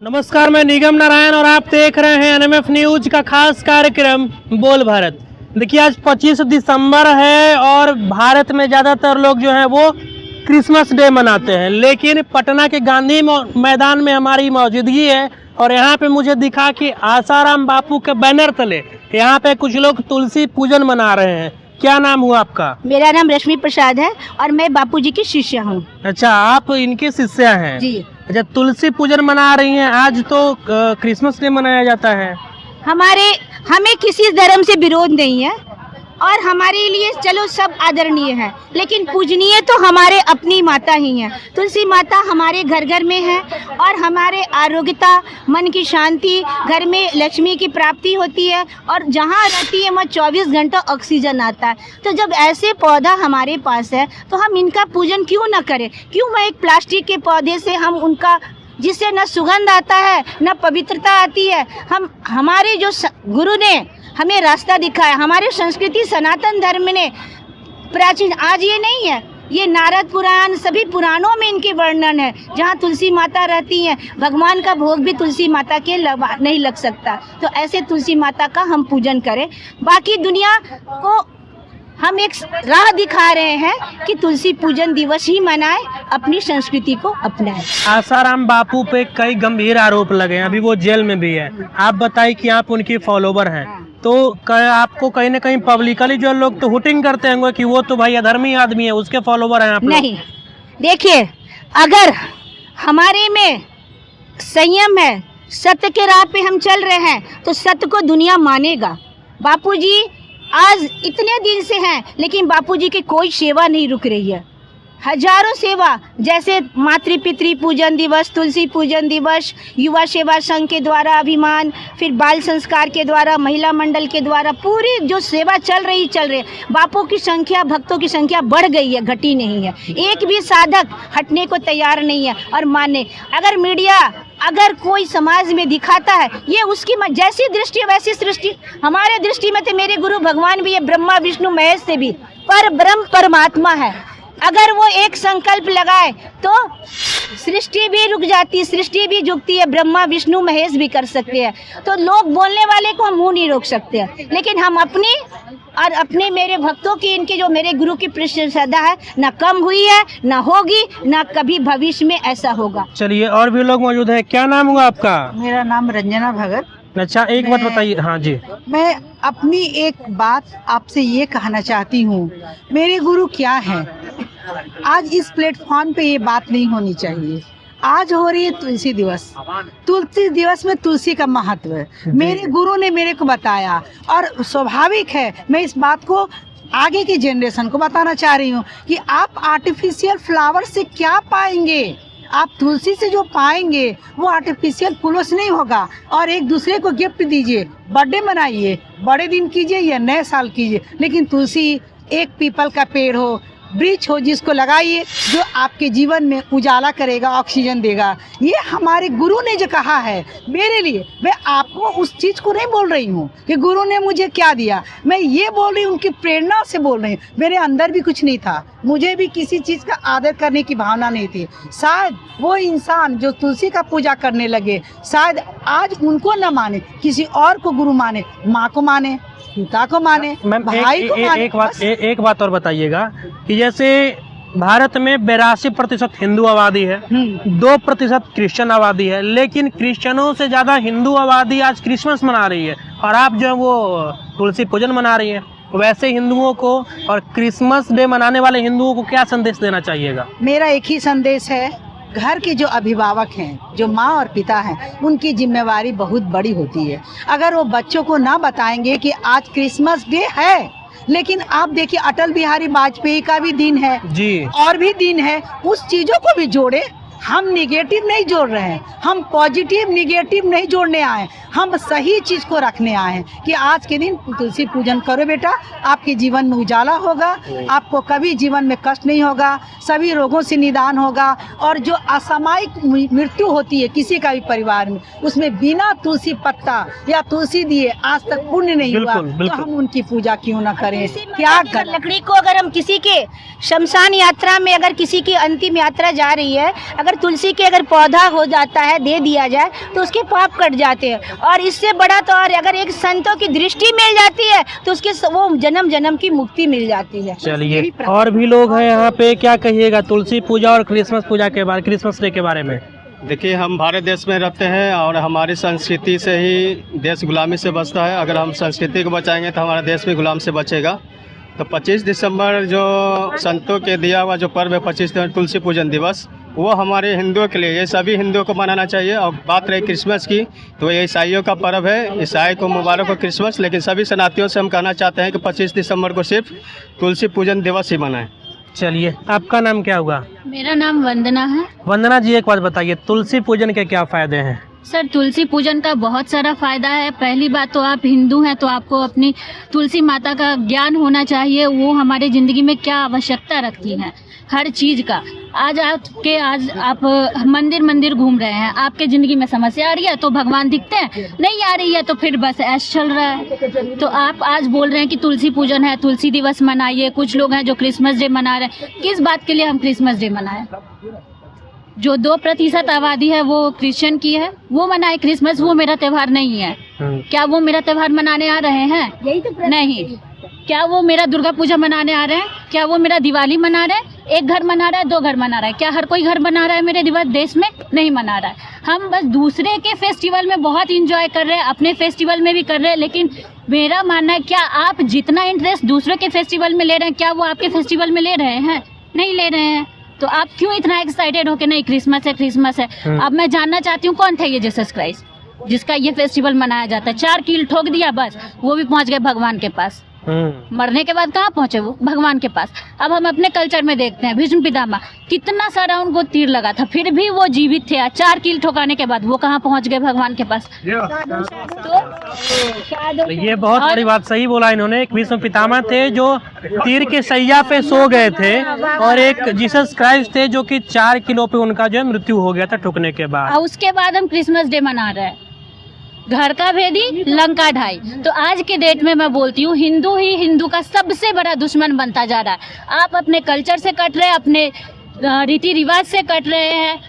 नमस्कार, मैं निगम नारायण और आप देख रहे हैं एनएमएफ न्यूज का खास कार्यक्रम बोल भारत। देखिए, आज 25 दिसंबर है और भारत में ज़्यादातर लोग जो हैं वो क्रिसमस डे मनाते हैं, लेकिन पटना के गांधी मैदान में हमारी मौजूदगी है और यहाँ पे मुझे दिखा कि आसाराम बापू के बैनर तले यहाँ पे कुछ लोग तुलसी पूजन मना रहे हैं। क्या नाम हुआ आपका? मेरा नाम रश्मि प्रसाद है और मैं बापूजी की शिष्य हूँ। अच्छा, आप इनके शिष्य हैं जी। अच्छा, तुलसी पूजन मना रही हैं। आज तो क्रिसमस डे मनाया जाता है। हमें किसी धर्म से विरोध नहीं है और हमारे लिए चलो सब आदरणीय है, लेकिन पूजनीय तो हमारे अपनी माता ही हैं। तुलसी माता हमारे घर घर में है और हमारे आरोग्यता, मन की शांति, घर में लक्ष्मी की प्राप्ति होती है और जहाँ रहती है वहाँ 24 घंटा ऑक्सीजन आता है। तो जब ऐसे पौधा हमारे पास है तो हम इनका पूजन क्यों ना करें? क्यों मैं एक प्लास्टिक के पौधे से हम उनका, जिससे न सुगंध आता है न पवित्रता आती है। हमारे जो गुरु ने हमें रास्ता दिखाया, हमारे संस्कृति सनातन धर्म ने प्राचीन, आज ये नहीं है, ये नारद पुराण सभी पुराणों में इनके वर्णन है। जहाँ तुलसी माता रहती हैं, भगवान का भोग भी तुलसी माता के नहीं लग सकता। तो ऐसे तुलसी माता का हम पूजन करें। बाकी दुनिया को हम एक राह दिखा रहे हैं कि तुलसी पूजन दिवस ही मनाए, अपनी संस्कृति को अपनाए। आसाराम बापू पे कई गंभीर आरोप लगे हैं, अभी वो जेल में भी है। आप बताइए कि आप उनकी फॉलोवर हैं, तो आपको कहीं ना कहीं पब्लिकली जो लोग तो हुटिंग करते होंगे कि वो तो भाई अधर्मी आदमी है, उसके फॉलोवर हैं आप लोग। नहीं, देखिए, अगर हमारे में संयम है, सत्य के राह पे हम चल रहे हैं तो सत्य को दुनिया मानेगा। बापूजी आज इतने दिन से हैं, लेकिन बापूजी की कोई सेवा नहीं रुक रही है। हजारों सेवा, जैसे मातृ पितृ पूजन दिवस, तुलसी पूजन दिवस, युवा सेवा संघ के द्वारा अभिमान, फिर बाल संस्कार के द्वारा, महिला मंडल के द्वारा पूरी जो सेवा चल रही है। बापू की संख्या, भक्तों की संख्या बढ़ गई है, घटी नहीं है। एक भी साधक हटने को तैयार नहीं है और माने। अगर मीडिया अगर कोई समाज में दिखाता है, ये उसकी जैसी दृष्टि वैसी सृष्टि। हमारे दृष्टि में तो मेरे गुरु भगवान भी है, ब्रह्मा विष्णु महेश से भी पर ब्रह्म परमात्मा है। अगर वो एक संकल्प लगाए तो सृष्टि भी रुक जाती, सृष्टि भी झुकती है। ब्रह्मा विष्णु महेश भी कर सकते हैं। तो लोग बोलने वाले को हम मुंह नहीं रोक सकते हैं, लेकिन हम अपनी और अपने मेरे भक्तों की, इनके जो मेरे गुरु की श्रद्धा है, ना कम हुई है, ना होगी, ना कभी भविष्य में ऐसा होगा। चलिए, और भी लोग मौजूद हैं। क्या नाम हुआ आपका? मेरा नाम रंजना भगत। अच्छा, एक बात बताइए। हाँ जी। मैं अपनी एक बात आपसे ये कहना चाहती हूँ, मेरे गुरु क्या है। आज इस प्लेटफॉर्म पे ये बात नहीं होनी चाहिए। आज हो रही है तुलसी दिवस। तुलसी दिवस में तुलसी का महत्व है, मेरे गुरु ने मेरे को बताया और स्वाभाविक है मैं इस बात को आगे की जनरेशन को बताना चाह रही हूँ कि आप आर्टिफिशियल फ्लावर से क्या पाएंगे, आप तुलसी से जो पाएंगे वो आर्टिफिशियल फूलों से नहीं होगा। और एक दूसरे को गिफ्ट दीजिए, बर्थडे मनाइए, बड़े दिन कीजिए या नए साल कीजिए, लेकिन तुलसी एक पीपल का पेड़ हो, वृक्ष हो, जिसको लगाइए, जो आपके जीवन में उजाला करेगा, ऑक्सीजन देगा। ये हमारे गुरु ने जो कहा है मेरे लिए, मैं आपको उस चीज़ को नहीं बोल रही हूँ कि गुरु ने मुझे क्या दिया, मैं ये बोल रही हूँ उनकी प्रेरणा से बोल रही हूँ। मेरे अंदर भी कुछ नहीं था, मुझे भी किसी चीज़ का आदर करने की भावना नहीं थी। शायद वो इंसान जो तुलसी का पूजा करने लगे, शायद आज उनको न माने, किसी और को गुरु माने, माँ को माने, पिता को माने, भाई को माने। एक बात और बताइएगा कि जैसे भारत में 82% हिंदू आबादी है, 2% क्रिश्चियन आबादी है, लेकिन क्रिश्चियनों से ज़्यादा हिंदू आबादी आज क्रिसमस मना रही है और आप जो है वो तुलसी पूजन मना रही है। वैसे हिंदुओं को और क्रिसमस डे मनाने वाले हिंदुओं को क्या संदेश देना चाहिएगा? मेरा एक ही संदेश है, घर के जो अभिभावक हैं, जो माँ और पिता हैं, उनकी जिम्मेवारी बहुत बड़ी होती है। अगर वो बच्चों को ना बताएंगे कि आज क्रिसमस डे है, लेकिन आप देखिए अटल बिहारी वाजपेयी का भी दिन है जी, और भी दिन है, उस चीज़ों को भी जोड़े। हम निगेटिव नहीं जोड़ रहे हैं, हम पॉजिटिव निगेटिव नहीं जोड़ने आए, हम सही चीज़ को रखने आए हैं कि आज के दिन तुलसी पूजन करो बेटा, आपके जीवन में उजाला होगा, आपको कभी जीवन में कष्ट नहीं होगा, सभी रोगों से निदान होगा। और जो असामयिक मृत्यु होती है किसी का भी परिवार में, उसमें बिना तुलसी पत्ता या तुलसी दिए आज तक पुण्य नहीं हुआ। तो हम उनकी पूजा क्यों ना करें? क्या लकड़ी को अगर हम किसी के शमशान यात्रा में, अगर किसी की अंतिम यात्रा जा रही है, अगर तुलसी के अगर पौधा हो जाता है, दे दिया जाए, तो उसके पाप कट जाते हैं। और इससे बड़ा तो और अगर एक संतों की दृष्टि मिल जाती है तो उसके वो जन्म जन्म की मुक्ति मिल जाती है। चलिए, और भी लोग हैं यहाँ पे, क्या कहिएगा तुलसी पूजा और क्रिसमस पूजा के बारे, क्रिसमस डे के बारे में? देखिए, हम भारत देश में रहते हैं और हमारी संस्कृति से ही देश गुलामी से बचता है। अगर हम संस्कृति को बचाएंगे तो हमारा देश भी गुलाम से बचेगा। तो 25 दिसंबर जो संतों के दिया हुआ जो पर्व है 25 दिसंबर तुलसी पूजन दिवस, वो हमारे हिंदुओं के लिए, ये सभी हिंदुओं को मनाना चाहिए। और बात रही क्रिसमस की, तो ये ईसाइयों का पर्व है, ईसाई को मुबारक हो क्रिसमस। लेकिन सभी सनातनियों से हम कहना चाहते हैं कि 25 दिसंबर को सिर्फ तुलसी पूजन दिवस ही मनाएं। चलिए, आपका नाम क्या होगा? मेरा नाम वंदना है। वंदना जी, एक बात बताइए, तुलसी पूजन के क्या फायदे हैं? सर, तुलसी पूजन का बहुत सारा फायदा है। पहली बात तो आप हिंदू हैं तो आपको अपनी तुलसी माता का ज्ञान होना चाहिए, वो हमारे ज़िंदगी में क्या आवश्यकता रखती हैं हर चीज़ का। आज आप मंदिर मंदिर घूम रहे हैं, आपके ज़िंदगी में समस्या आ रही है तो भगवान दिखते हैं, नहीं आ रही है तो फिर बस ऐश चल रहा है। तो आप आज बोल रहे हैं कि तुलसी पूजन है, तुलसी दिवस मनाइए। कुछ लोग हैं जो क्रिसमस डे मना रहे हैं। किस बात के लिए हम क्रिसमस डे मनाएं? जो 2% आबादी है वो क्रिश्चियन की है, वो मनाए क्रिसमस, वो मेरा त्यौहार नहीं है। क्या वो मेरा त्यौहार मनाने आ रहे हैं? यही तो नहीं। क्या वो मेरा दुर्गा पूजा मनाने आ रहे हैं? क्या वो मेरा दिवाली मना रहे हैं? एक घर मना रहा है, 2 घर मना रहा है? क्या हर कोई घर मना रहा है मेरे देश में? नहीं मना रहा है। हम बस दूसरे के फेस्टिवल में बहुत इंजॉय कर रहे हैं, अपने फेस्टिवल में भी कर रहे हैं। लेकिन मेरा मानना है, क्या आप जितना इंटरेस्ट दूसरे के फेस्टिवल में ले रहे हैं, क्या वो आपके फेस्टिवल में ले रहे हैं? नहीं ले रहे हैं। तो आप क्यों इतना एक्साइटेड हो कि नहीं क्रिसमस है, क्रिसमस है? अब मैं जानना चाहती हूँ, कौन थे ये जीसस क्राइस्ट जिसका ये फेस्टिवल मनाया जाता है? 4 कील ठोक दिया बस, वो भी पहुंच गए भगवान के पास। मरने के बाद कहाँ पहुंचे वो? भगवान के पास। अब हम अपने कल्चर में देखते हैं, भीष्म पितामह, कितना सारा उनको तीर लगा था, फिर भी वो जीवित थे। 4 कील ठोकाने के बाद वो कहाँ पहुंच गए? भगवान के पास। तो ये बहुत बड़ी बात सही बोला इन्होंने। एक भीष्म पितामह थे जो तीर के सैया पे सो गए थे, और एक जीसस क्राइस्ट थे जो कि 4 किलो पे उनका जो है मृत्यु हो गया था ठुकने के बाद। और उसके बाद हम क्रिसमस डे मना रहे हैं। घर का भेदी, लंका ढाई। तो आज के डेट में मैं बोलती हूँ, हिंदू ही हिंदू का सबसे बड़ा दुश्मन बनता जा रहा है। आप अपने कल्चर से कट रहे हैं, अपने रीति रिवाज से कट रहे हैं,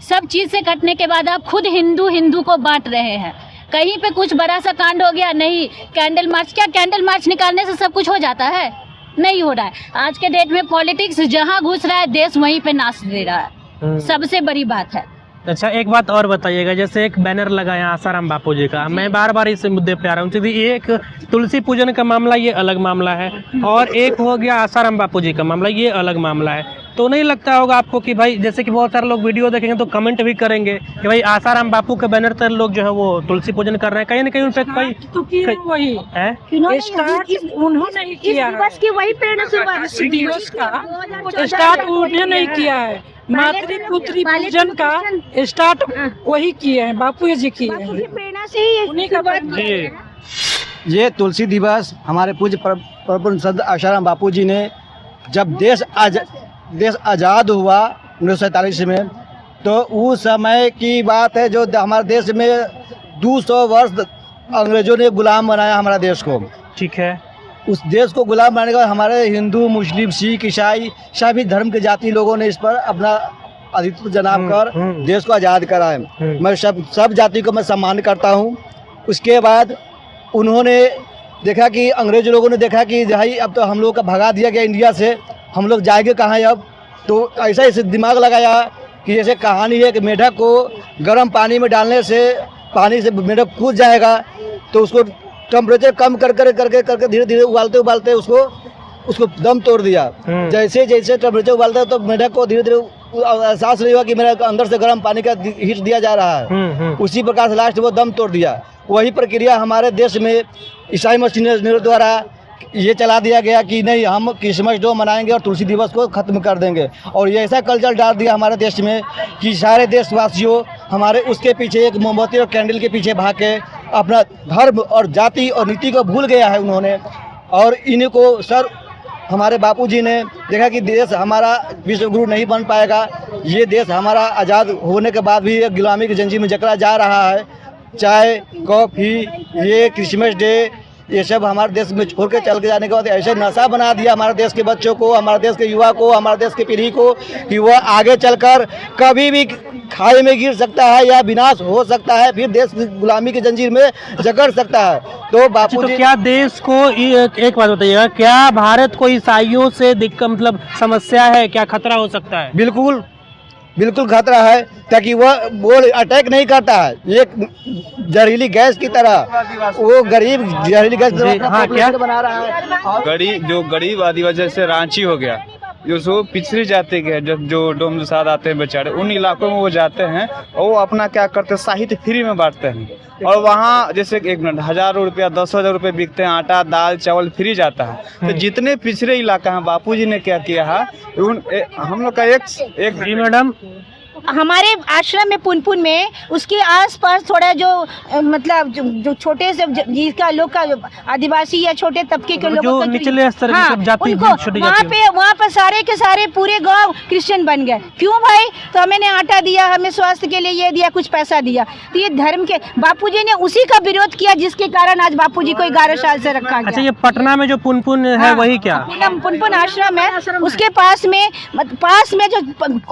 सब चीज़ से कटने के बाद आप खुद हिंदू को बांट रहे हैं। कहीं पे कुछ बड़ा सा कांड हो गया, नहीं कैंडल मार्च, क्या कैंडल मार्च निकालने से सब कुछ हो जाता है? नहीं हो रहा है। आज के डेट में पॉलिटिक्स जहाँ घुस रहा है, देश वहीं पे नाश दे रहा है। सबसे बड़ी बात है। अच्छा, एक बात और बताइएगा, जैसे एक बैनर लगा है आसाराम बापू जी का, मैं बार बार इस मुद्दे पे आ रहा हूँ क्योंकि एक तुलसी पूजन का मामला ये अलग मामला है, और एक हो गया आसाराम बापू जी का मामला, ये अलग मामला है। तो नहीं लगता होगा आपको कि भाई, जैसे कि बहुत सारे लोग वीडियो देखेंगे तो कमेंट भी करेंगे कि भाई आसाराम बापू के बैनर पर लोग जो है वो तुलसी पूजन कर रहे हैं, कहीं ना कहीं उन पे वही है। उन्होंने नहीं किया है, की वही प्रेरणा इस दिवस का स्टार्ट उन्होंने नहीं किया है। मातृपुत्री पूजन का स्टार्ट वही किए हैं, बापू जी किए हैं, प्रेरणा से ही उन्हीं का जी। ये तुलसी दिवस हमारे पूज्य परम संत आसाराम बापू जी ने, जब देश आज़ाद हुआ 1947 में, तो उस समय की बात है जो हमारे देश में 200 वर्ष अंग्रेजों ने गुलाम बनाया हमारा देश को। ठीक है। उस देश को गुलाम बनाने के बाद हमारे हिंदू, मुस्लिम, सिख, ईसाई सभी धर्म के जाति लोगों ने इस पर अपना अधित्व जनाब कर देश को आज़ाद करा है। मैं सब जाति को मैं सम्मान करता हूँ। उसके बाद उन्होंने देखा कि अंग्रेज लोगों ने देखा कि भाई अब तो हम लोग का भगा दिया गया इंडिया से, हम लोग जाएंगे कहाँ अब? तो ऐसा इसे दिमाग लगाया कि जैसे कहानी है कि मेढक को गर्म पानी में डालने से पानी से मेढक कूद जाएगा, तो उसको टेम्परेचर कम करके धीरे धीरे उबालते उसको दम तोड़ दिया। जैसे जैसे टेम्परेचर उबालता है तो मेढक को धीरे धीरे एहसास नहीं हुआ कि मेरे अंदर से गर्म पानी का हीट दिया जा रहा है। उसी प्रकार से लास्ट वो दम तोड़ दिया। वही प्रक्रिया हमारे देश में ईसाई मसीह द्वारा ये चला दिया गया कि नहीं, हम क्रिसमस डे मनाएंगे और तुलसी दिवस को ख़त्म कर देंगे। और ये ऐसा कल्चर डाल दिया हमारे देश में कि सारे देशवासियों हमारे उसके पीछे एक मोमबत्ती और कैंडल के पीछे भाग के अपना धर्म और जाति और नीति को भूल गया है उन्होंने। और इन्हीं को सर हमारे बापूजी ने देखा कि देश हमारा विश्व गुरु नहीं बन पाएगा, ये देश हमारा आज़ाद होने के बाद भी एक गुलामी की जंजीर में जकड़ा जा रहा है। चाय, कॉफ़ी, ये क्रिसमस डे, ये सब हमारे देश में छोड़ के चल के जाने के बाद ऐसे नशा बना दिया हमारे देश के बच्चों को, हमारे देश के युवा को, हमारे देश की पीढ़ी को कि वह आगे चलकर कभी भी खाई में गिर सकता है या विनाश हो सकता है, फिर देश गुलामी की जंजीर में जकड़ सकता है। तो बापू तो जी क्या देश को एक बात बताइएगा, क्या भारत को ईसाइयों से दिक्कत मतलब समस्या है, क्या खतरा हो सकता है? बिल्कुल बिल्कुल खतरा है, ताकि वो अटैक नहीं करता है, एक जहरीली गैस की तरह वो गरीब जहरीली गैस क्या बना रहा है। जो गरीब आदिवासी जैसे रांची हो गया, जो सो पिछड़ी जाति के जो डोम साथ आते हैं बेचारे, उन इलाकों में वो जाते हैं और वो अपना क्या करते हैं, साहित्य फ्री में बांटते हैं। और वहाँ जैसे 1,000 रुपया 10,000 रुपये बिकते हैं, आटा दाल चावल फ्री जाता है। तो जितने पिछड़े इलाका हैं, बापूजी ने क्या किया है, हम लोग का एक जी मैडम, हमारे आश्रम में पुनपुन में उसके आसपास थोड़ा जो मतलब जो छोटे से जिसका लोग का आदिवासी या छोटे तबके के लोगों का निचले स्तर की सब जाति उनको छोटी वहाँ पे सारे के सारे पूरे गांव क्रिश्चियन बन गए। क्यों भाई? तो हमें आटा दिया, हमें स्वास्थ्य के लिए ये दिया, कुछ पैसा दिया। तो ये धर्म के बापूजी ने उसी का विरोध किया, जिसके कारण आज बापूजी को 11 साल से रखा गया। अच्छा, ये पटना में जो पुनपुन है वही क्या? पुनपुन आश्रम है, उसके पास में जो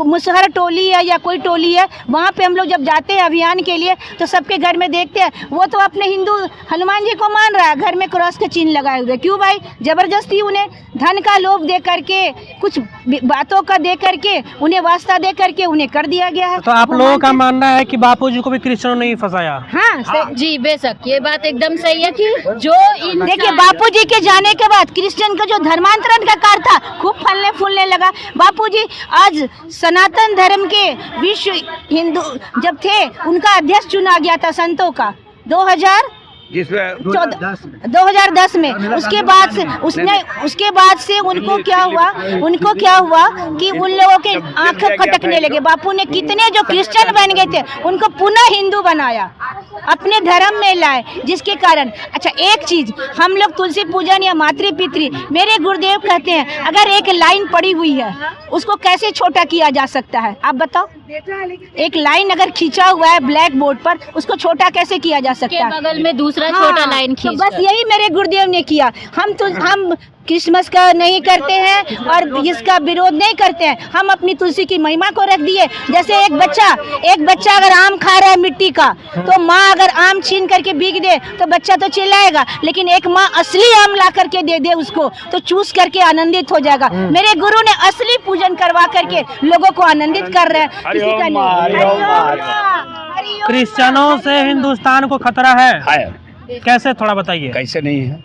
मुसहर टोली है या कोई टोली है, वहाँ पे हम लोग जब जाते हैं अभियान के लिए तो सबके घर में देखते हैं, वो तो अपने हिंदू हनुमान जी को मान रहा है, घर में क्रॉस के चिन्ह लगाए हुए। क्यों भाई? जबरदस्ती उन्हें धन का लोभ दे करके, कुछ बातों का दे करके, उन्हें वास्ता दे करके उन्हें कर दिया गया है। तो आप लोगों का मानना है कि बापूजी को भी क्रिश्चियनों ने ही फंसाया? हाँ जी बेशक, ये बात एकदम सही है कि जो देखिए, बापूजी के जाने के बाद क्रिश्चियन का जो धर्मांतरण का कार्य था खूब फलने फूलने लगा। बापूजी आज सनातन धर्म के विश्व हिंदू जब थे, उनका अध्यक्ष चुना गया था संतों का 2010 में। उसके बाद से उनको क्या हुआ कि उन लोगों के आंखें खटकने लगे। बापू ने कितने जो क्रिश्चियन बन गए थे उनको पुनः हिंदू बनाया, अपने धर्म में लाए, जिसके कारण अच्छा एक चीज, हम लोग तुलसी पूजन या मातृ पितृ, मेरे गुरुदेव कहते हैं अगर एक लाइन पड़ी हुई है उसको कैसे छोटा किया जा सकता है? आप बताओ। एक लाइन अगर खींचा हुआ है ब्लैक बोर्ड पर, उसको छोटा कैसे किया जा सकता है? बगल में दूसरा छोटा लाइन खींच। तो बस यही मेरे गुरुदेव ने किया। हम क्रिसमस का नहीं करते हैं और इसका विरोध नहीं करते हैं, हम अपनी तुलसी की महिमा को रख दिए। जैसे एक बच्चा अगर आम खा रहा है मिट्टी का, तो माँ अगर आम छीन करके बिक दे तो बच्चा तो चिल्लाएगा, लेकिन एक माँ असली आम ला करके दे दे उसको, तो चूस करके आनंदित हो जाएगा। मेरे गुरु ने असली पूजन करवा करके लोगों को आनंदित कर रहे हैं, किसी का नहीं। क्रिश्चियनों से हिंदुस्तान को खतरा है? कैसे, थोड़ा बताइए। कैसे नहीं है?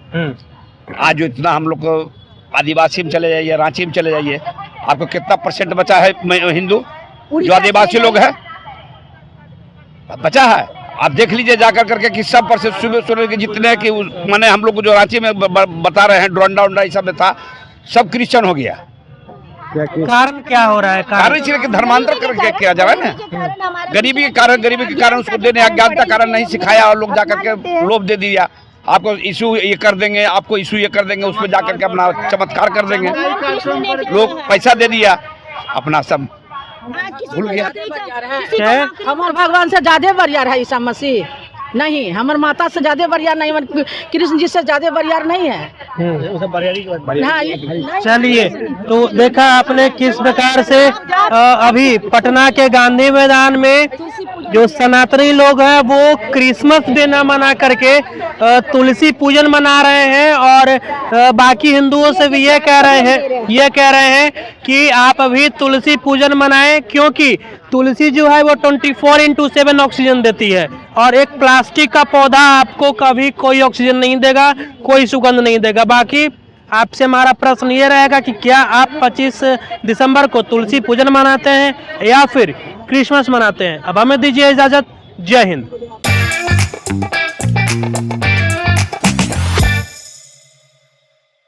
आज जो इतना हम लोग को आदिवासी में चले जाइए, रांची में चले जाइए, आपको कितना % बचा है हिंदू जो आदिवासी लोग हैं? बचा है? आप देख लीजिए जाकर करके कि सब % सुबह के जितने कि मैंने हम लोग को जो रांची में बता रहे हैं डोंडा उंडा ये सब में था, सब क्रिश्चियन हो गया। कारण क्या हो रहा है? कारण इसलिए कि धर्मांतर करके किया जा रहा है ना, गरीबी के कारण उसको देने अज्ञानता कारण नहीं सिखाया और लोग जाकर के लोभ दे दिया, आपको इशू ये कर देंगे, आपको इशू ये कर देंगे, उसमें जाकर के अपना चमत्कार कर देंगे, लोग पैसा दे दिया, अपना सब भूल गया। हमारे भगवान से ज्यादा बरियार है ईसा मसीह, नहीं हमारे माता से ज्यादा बरियार नहीं, कृष्ण जी से ज्यादा बरियार नहीं है। चलिए, तो देखा आपने किस प्रकार से अभी पटना के गांधी मैदान में जो सनातनी लोग हैं वो क्रिसमस डे न मना करके तुलसी पूजन मना रहे हैं, और बाकी हिंदुओं से भी ये कह रहे हैं कि आप अभी तुलसी पूजन मनाएं, क्योंकि तुलसी जो है वो 24/7 ऑक्सीजन देती है, और एक प्लास्टिक का पौधा आपको कभी कोई ऑक्सीजन नहीं देगा, कोई सुगंध नहीं देगा। बाकी आपसे हमारा प्रश्न ये रहेगा कि क्या आप 25 दिसंबर को तुलसी पूजन मनाते हैं या फिर क्रिसमस मनाते हैं? अब हमें दीजिए इजाजत। जय हिंद।